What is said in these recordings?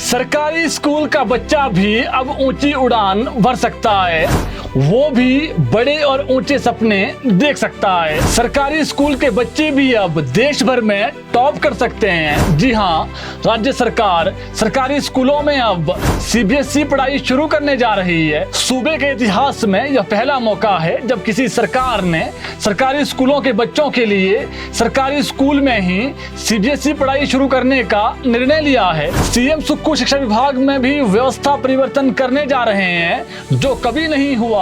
सरकारी स्कूल का बच्चा भी अब ऊंची उड़ान भर सकता है, वो भी बड़े और ऊंचे सपने देख सकता है। सरकारी स्कूल के बच्चे भी अब देश भर में टॉप कर सकते हैं। जी हाँ, राज्य सरकार सरकारी स्कूलों में अब सीबीएसई पढ़ाई शुरू करने जा रही है। सूबे के इतिहास में यह पहला मौका है जब किसी सरकार ने सरकारी स्कूलों के बच्चों के लिए सरकारी स्कूल में ही सीबीएसई पढ़ाई शुरू करने का निर्णय लिया है। सीएम सुक्खू शिक्षा विभाग में भी व्यवस्था परिवर्तन करने जा रहे हैं। जो कभी नहीं हुआ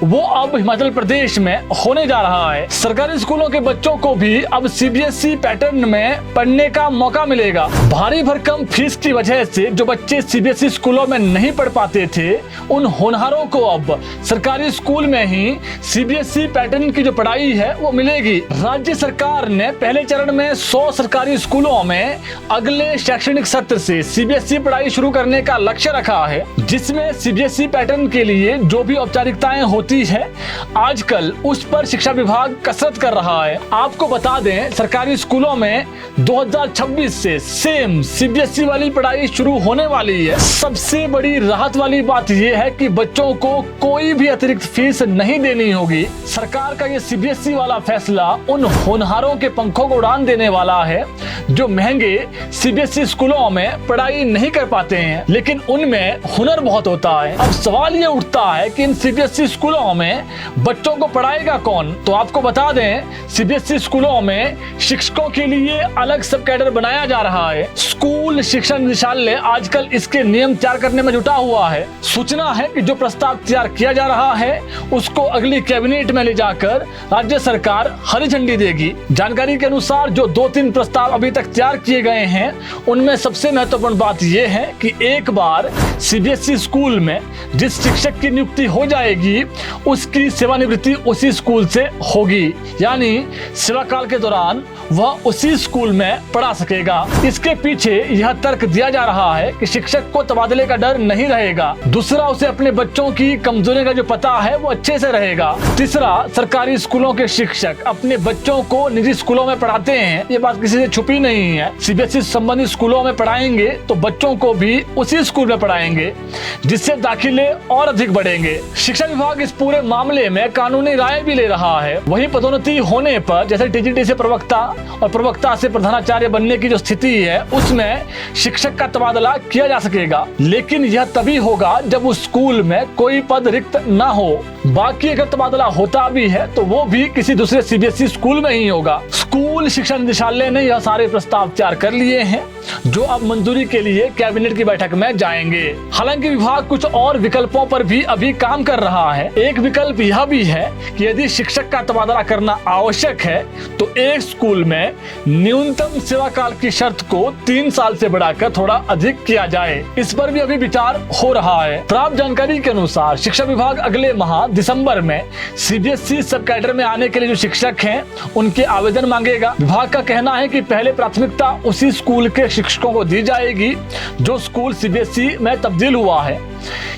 वो अब हिमाचल प्रदेश में होने जा रहा है। सरकारी स्कूलों के बच्चों को भी अब सीबीएसई पैटर्न में पढ़ने का मौका मिलेगा। भारी भरकम फीस की वजह से जो बच्चे सीबीएसई स्कूलों में नहीं पढ़ पाते थे, उन होनहारों को अब सरकारी स्कूल में ही सीबीएसई पैटर्न की जो पढ़ाई है वो मिलेगी। राज्य सरकार ने पहले चरण में 100 सरकारी स्कूलों में अगले शैक्षणिक सत्र से सीबीएसई पढ़ाई शुरू करने का लक्ष्य रखा है, जिसमें सीबीएसई पैटर्न के लिए जो भी औपचारिकताएं होती है आजकल उस पर शिक्षा विभाग कसरत कर रहा है। आपको बता दें, सरकारी स्कूलों में 2026 से सेम सीबीएसई वाली पढ़ाई शुरू होने वाली है। सबसे बड़ी राहत वाली बात यह है कि बच्चों को कोई भी अतिरिक्त फीस नहीं देनी होगी। सरकार का ये सीबीएसई वाला फैसला उन होनहारों के पंखों को उड़ान देने वाला है जो महंगे सीबीएसई स्कूलों में पढ़ाई नहीं कर पाते हैं, लेकिन उनमें हुनर बहुत होता है। अब सवाल ये उठता है कि इन सीबीएसई स्कूलों में बच्चों को पढ़ाएगा कौन? तो आपको बता दें, सीबीएसई स्कूलों में शिक्षकों के लिए अलग सब कैडर बनाया जा रहा है। स्कूल शिक्षा निदेशालय आजकल इसके नियम तैयार करने में जुटा हुआ है। सूचना है कि जो प्रस्ताव तैयार किया जा रहा है उसको अगली कैबिनेट में ले जाकर राज्य सरकार हरी झंडी देगी। जानकारी के अनुसार जो 2-3 प्रस्ताव अभी तक तैयार किए गए हैं, उनमें सबसे महत्वपूर्ण बात यह है कि एक बार सीबीएसई स्कूल में जिस शिक्षक की नियुक्ति हो जाएगी उसकी सेवानिवृत्ति उसी स्कूल से होगी, यानी सेवा काल के दौरान वह उसी स्कूल में पढ़ा सकेगा। इसके पीछे यह तर्क दिया जा रहा है कि शिक्षक को तबादले का डर नहीं रहेगा। दूसरा, उसे अपने बच्चों की कमजोरी का जो पता है वो अच्छे से रहेगा। तीसरा, सरकारी स्कूलों के शिक्षक अपने बच्चों को निजी स्कूलों में पढ़ाते हैं, ये बात किसी से छुपी नहीं है। सीबीएसई संबंधित स्कूलों में पढ़ाएंगे तो बच्चों को भी उसी स्कूल में पढ़ाएंगे, जिससे दाखिले और अधिक बढ़ेंगे। शिक्षा विभाग इस पूरे मामले में कानूनी राय भी ले रहा है। वही पदोन्नति होने पर जैसे टीजीटी से प्रवक्ता और प्रवक्ता से प्रधानाचार्य बनने की जो स्थिति है, उसमें शिक्षक का तबादला किया जा सकेगा, लेकिन यह तभी होगा जब उस स्कूल में कोई पद रिक्त ना हो। बाकी अगर तबादला होता भी है तो वो भी किसी दूसरे सीबीएसई स्कूल में ही होगा। स्कूल शिक्षा निदेशालय ने यह सारे प्रस्ताव तैयार कर लिए हैं जो अब मंजूरी के लिए कैबिनेट की बैठक में जाएंगे। हालांकि विभाग कुछ और विकल्पों पर भी अभी काम कर रहा है। एक विकल्प यह भी है कि यदि शिक्षक का तबादला करना आवश्यक है तो एक स्कूल में न्यूनतम सेवा काल की शर्त को 3 साल से बढ़ाकर थोड़ा अधिक किया जाए। इस पर भी अभी विचार हो रहा है। प्राप्त जानकारी के अनुसार शिक्षा विभाग अगले माह दिसंबर में सीबीएसई सब कैडर में आने के लिए जो शिक्षक हैं उनके आवेदन मांगेगा। विभाग का कहना है कि पहले प्राथमिकता उसी स्कूल के शिक्षकों को दी जाएगी जो स्कूल सीबीएसई में तब्दील हुआ है।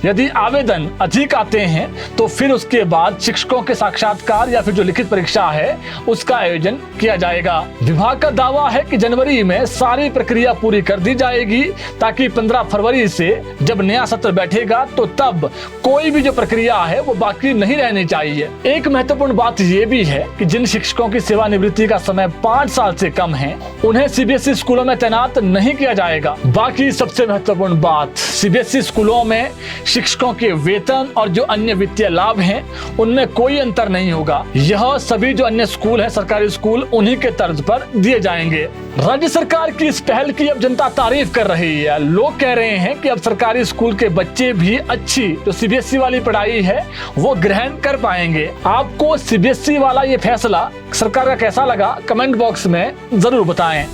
यदि आवेदन अधिक आते हैं तो फिर उसके बाद शिक्षकों के साक्षात्कार या फिर जो लिखित परीक्षा है उसका आयोजन किया जाएगा। विभाग का दावा है कि जनवरी में सारी प्रक्रिया पूरी कर दी जाएगी ताकि 15 फरवरी से जब नया सत्र बैठेगा तो तब कोई भी जो प्रक्रिया है वो बाकी नहीं रहनी चाहिए। एक महत्वपूर्ण बात यह भी है कि जिन शिक्षकों की सेवानिवृत्ति का समय 5 साल से कम है उन्हें सीबीएसई स्कूलों में तैनात नहीं किया जाएगा। बाकी सबसे महत्वपूर्ण बात, सीबीएसई स्कूलों में शिक्षकों के वेतन और जो अन्य वित्तीय लाभ हैं उनमें कोई अंतर नहीं होगा। यह सभी जो अन्य स्कूल है, सरकारी स्कूल, उन्हीं के तर्ज पर दिए जाएंगे। राज्य सरकार की इस पहल की अब जनता तारीफ कर रही है। लोग कह रहे हैं कि अब सरकारी स्कूल के बच्चे भी अच्छी जो सीबीएसई वाली पढ़ाई है वो ग्रहण कर पाएंगे। आपको सीबीएसई वाला ये फैसला सरकार का कैसा लगा, कमेंट बॉक्स में जरूर बताएं।